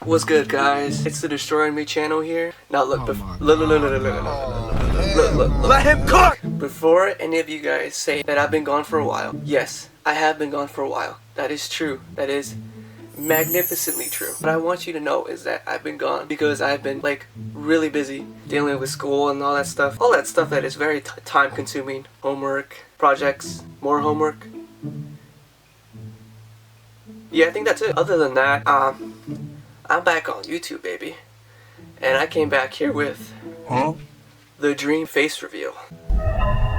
What's good, guys? It's the Destroying Me channel here. Now look, look, let him cook! Before any of you guys say that I've been gone for a while, yes, I have been gone for a while. That is true. That is magnificently true. What I want you to know is that I've been gone because I've been like really busy dealing with school and all that stuff that is very time consuming. Homework, projects, more homework. Yeah, I think that's it. Other than that, I'm back on YouTube, baby. And I came back here with the dream face reveal.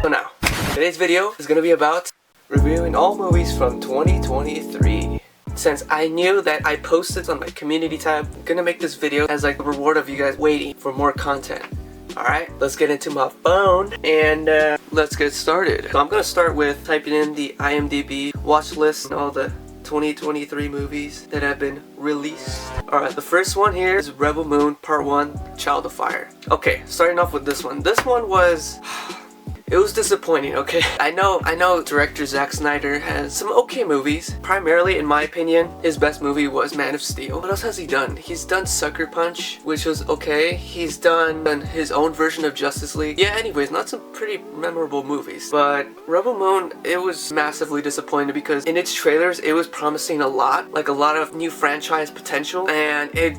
So now, today's video is gonna be about reviewing all movies from 2023. Since I knew that I posted on my community tab, I'm gonna make this video as like a reward of you guys waiting for more content. Alright, let's get into my phone and let's get started. So I'm gonna start with typing in the IMDb watch list and all the 2023 movies that have been released. Alright, the first one here is Rebel Moon Part 1, Child of Fire. Okay, starting off with this one. This one was... it was disappointing, okay? I know director Zack Snyder has some okay movies. Primarily, in my opinion, his best movie was Man of Steel. What else has he done? He's done Sucker Punch, which was okay. He's done his own version of Justice League. Yeah, anyways, not some pretty memorable movies. But Rebel Moon, it was massively disappointing because in its trailers, it was promising a lot. Like a lot of new franchise potential. And it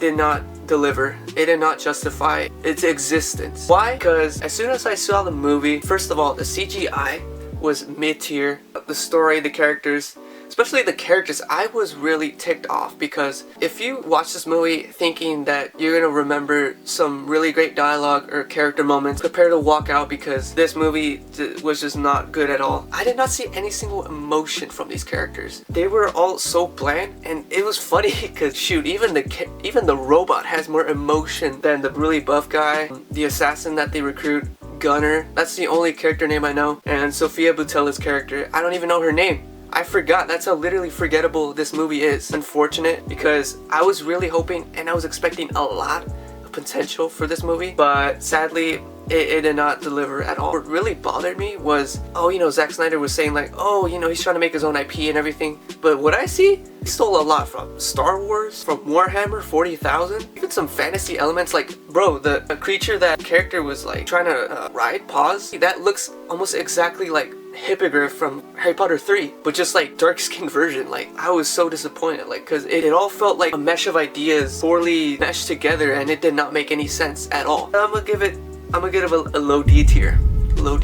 did not deliver. It did not justify its existence. Why? Because as soon as I saw the movie, first of all, the CGI was mid-tier. The story, the characters, especially the characters, I was really ticked off because if you watch this movie thinking that you're gonna remember some really great dialogue or character moments, prepare to walk out because this movie was just not good at all. I did not see any single emotion from these characters. They were all so bland, and it was funny because shoot, even the robot has more emotion than the really buff guy. The assassin that they recruit, Gunner, that's the only character name I know, and Sofia Boutella's character, I don't even know her name. I forgot. That's how literally forgettable this movie is. Unfortunate because I was really hoping and I was expecting a lot of potential for this movie, but sadly it did not deliver at all. What really bothered me was, oh, you know, Zack Snyder was saying like, oh, you know, he's trying to make his own IP and everything, but what I see, he stole a lot from Star Wars, from Warhammer 40,000, even some fantasy elements. Like, bro, the creature that character was like trying to ride, pause, that looks almost exactly like Hippogriff from Harry Potter 3, but just like dark-skinned version. Like, I was so disappointed, like, because it all felt like a mesh of ideas poorly meshed together, and it did not make any sense at all. I'm gonna give it a low D tier. Low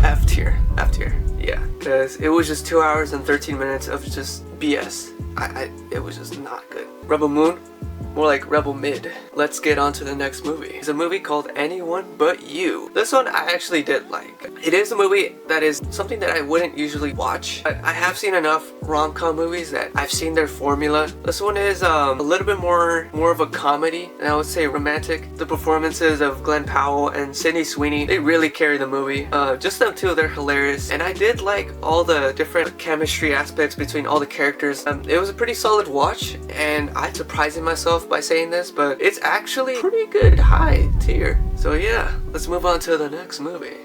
F tier. F tier. Yeah, because it was just 2 hours and 13 minutes of just BS. It was just not good. Rebel Moon, more like Rebel Mid. Let's get on to the next movie. It's a movie called Anyone But You. This one I actually did like. It is a movie that is something that I wouldn't usually watch. I have seen enough rom-com movies that I've seen their formula. This one is a little bit more of a comedy, and I would say romantic. The performances of Glenn Powell and Sydney Sweeney, they really carry the movie. Just them two, they're hilarious. And I did like all the different chemistry aspects between all the characters. It was a pretty solid watch, and I'm surprising myself by saying this, but it's actually pretty good, high tier. So yeah, let's move on to the next movie.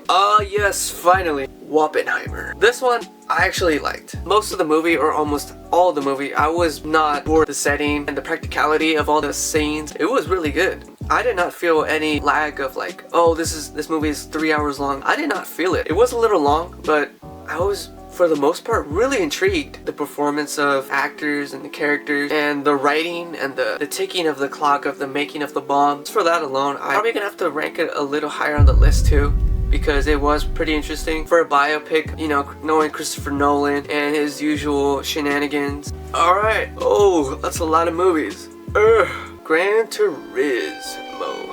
Yes, finally, Wappenheimer. This one I actually liked. Most of the movie, or almost all of the movie, I was not bored. The setting and the practicality of all the scenes, it was really good. I did not feel any lag of like, oh, this movie is 3 hours long. I did not feel it. It was a little long, but I was, for the most part, really intrigued. The performance of actors and the characters and the writing and the ticking of the clock of the making of the bomb. For that alone, I'm probably gonna have to rank it a little higher on the list too, because it was pretty interesting for a biopic, you know, knowing Christopher Nolan and his usual shenanigans. Alright, oh, that's a lot of movies. Gran Turismo.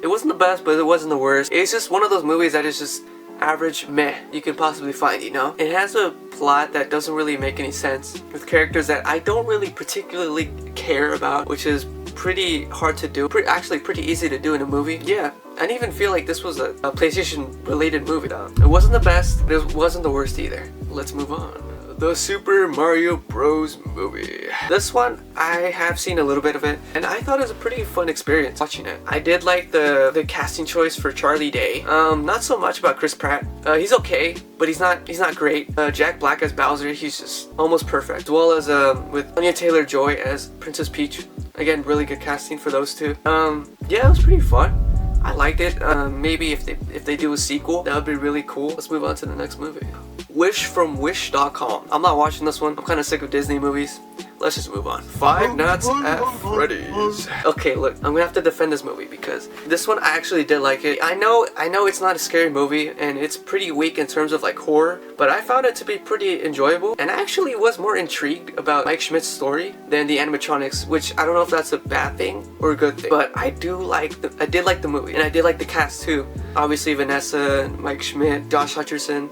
It wasn't the best, but it wasn't the worst. It's just one of those movies that is just average meh you can possibly find, you know? It has a plot that doesn't really make any sense, with characters that I don't really particularly care about, which is pretty hard to do. Actually pretty easy to do in a movie. Yeah, I didn't even feel like this was a PlayStation related movie. It wasn't the best, but it wasn't the worst either. Let's move on. the Super Mario Bros. Movie. This one, I have seen a little bit of it, and I thought it was a pretty fun experience watching it. I did like the casting choice for Charlie Day. Not so much about Chris Pratt. He's okay, but he's not great. Jack Black as Bowser, he's just almost perfect. As well as with Anya Taylor-Joy as Princess Peach. Again, really good casting for those two. Yeah, it was pretty fun. I liked it. Maybe if they do a sequel, that would be really cool. Let's move on to the next movie. Wish from Wish.com. I'm not watching this one. I'm kind of sick of Disney movies. Let's just move on. Five Nights at Freddy's. Okay, look, I'm gonna have to defend this movie because this one I actually did like it. I know it's not a scary movie and it's pretty weak in terms of like horror, but I found it to be pretty enjoyable, and I actually was more intrigued about Mike Schmidt's story than the animatronics, which I don't know if that's a bad thing or a good thing, but I did like the movie, and I did like the cast too. Obviously Vanessa, Mike Schmidt, Josh Hutcherson.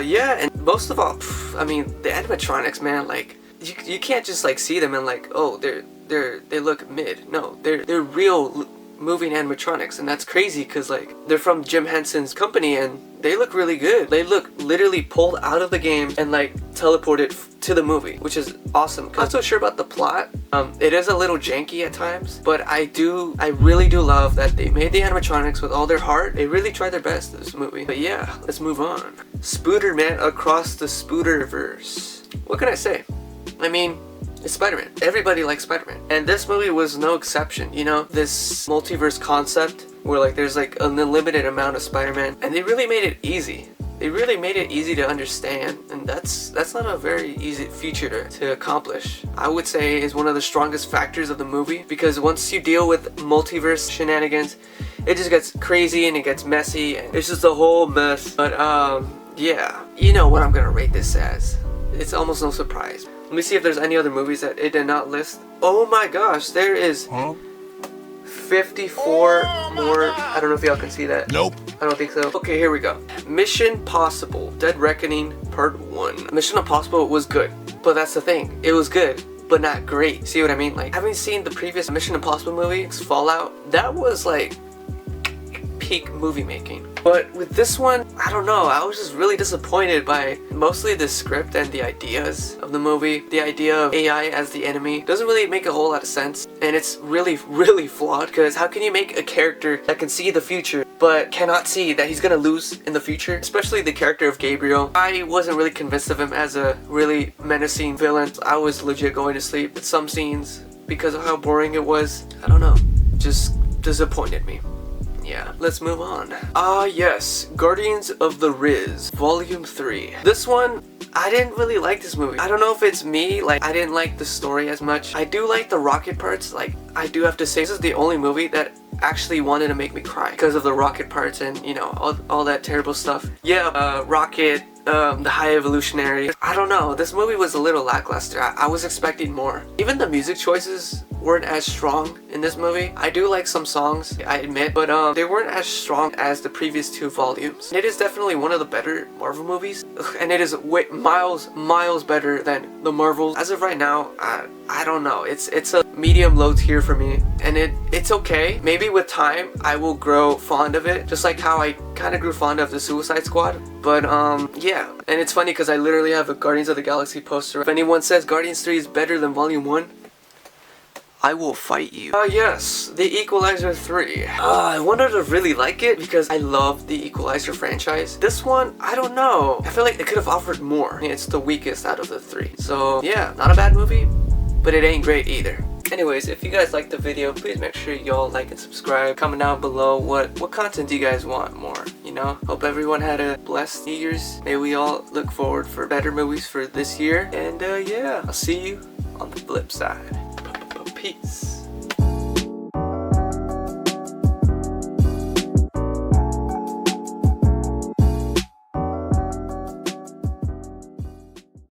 Yeah, and most of all, I mean, the animatronics, man, like, you can't just like see them and like, oh, they look mid. No, they're real moving animatronics, and that's crazy because like they're from Jim Henson's company and they look really good. They look literally pulled out of the game and like teleported to the movie, which is awesome. I'm not so sure about the plot. It is a little janky at times, but I really do love that they made the animatronics with all their heart. They really tried their best in this movie. But yeah, let's move on. Spooderman Across the Spooderverse. What can I say? I mean, it's Spider-Man. Everybody likes Spider-Man. And this movie was no exception, you know? This multiverse concept where like there's like an unlimited amount of Spider-Man, and they really made it easy. They really made it easy to understand, and that's not a very easy feature to accomplish. I would say is one of the strongest factors of the movie, because once you deal with multiverse shenanigans, it just gets crazy and it gets messy and it's just a whole mess. But yeah, you know what I'm gonna rate this as. It's almost no surprise. Let me see if there's any other movies that it did not list. Oh my gosh, there is 54 more. I don't know if y'all can see that. Nope. I don't think so. Okay, here we go. Mission Possible, Dead Reckoning Part 1. Mission Impossible was good, but that's the thing. It was good, but not great. See what I mean? Like, having seen the previous Mission Impossible movie, Fallout, that was like peak movie making. But with this one, I don't know, I was just really disappointed by mostly the script and the ideas of the movie. The idea of AI as the enemy doesn't really make a whole lot of sense, and it's really flawed, because how can you make a character that can see the future but cannot see that he's gonna lose in the future? Especially the character of Gabriel. I wasn't really convinced of him as a really menacing villain. I was legit going to sleep at some scenes because of how boring it was. I don't know, just disappointed me. Yeah, let's move on. Yes, Guardians of the Riz, Volume 3. This one, I didn't really like this movie. I don't know if it's me, like, I didn't like the story as much. I do like the rocket parts, like, I do have to say, this is the only movie that actually wanted to make me cry because of the rocket parts and, you know, all that terrible stuff. Yeah, Rocket, the High Evolutionary. I don't know, this movie was a little lackluster. I was expecting more. Even the music choices weren't as strong in this movie. I do like some songs, I admit, but they weren't as strong as the previous two volumes. It is definitely one of the better Marvel movies, and it is miles better than the Marvels. As of right now, I don't know. It's a medium low tier for me, and it's okay. Maybe with time I will grow fond of it, just like how I kind of grew fond of the Suicide Squad. But yeah, and it's funny because I literally have a Guardians of the Galaxy poster. If anyone says Guardians 3 is better than Volume 1, I will fight you. Yes, The Equalizer 3. I wanted to really like it because I love the Equalizer franchise. This one, I don't know. I feel like it could have offered more. It's the weakest out of the three. So yeah, not a bad movie, but it ain't great either. Anyways, if you guys liked the video, please make sure y'all like and subscribe. Comment down below what content do you guys want more, you know? Hope everyone had a blessed New Year's. May we all look forward for better movies for this year. And yeah, I'll see you on the flip side. Peace.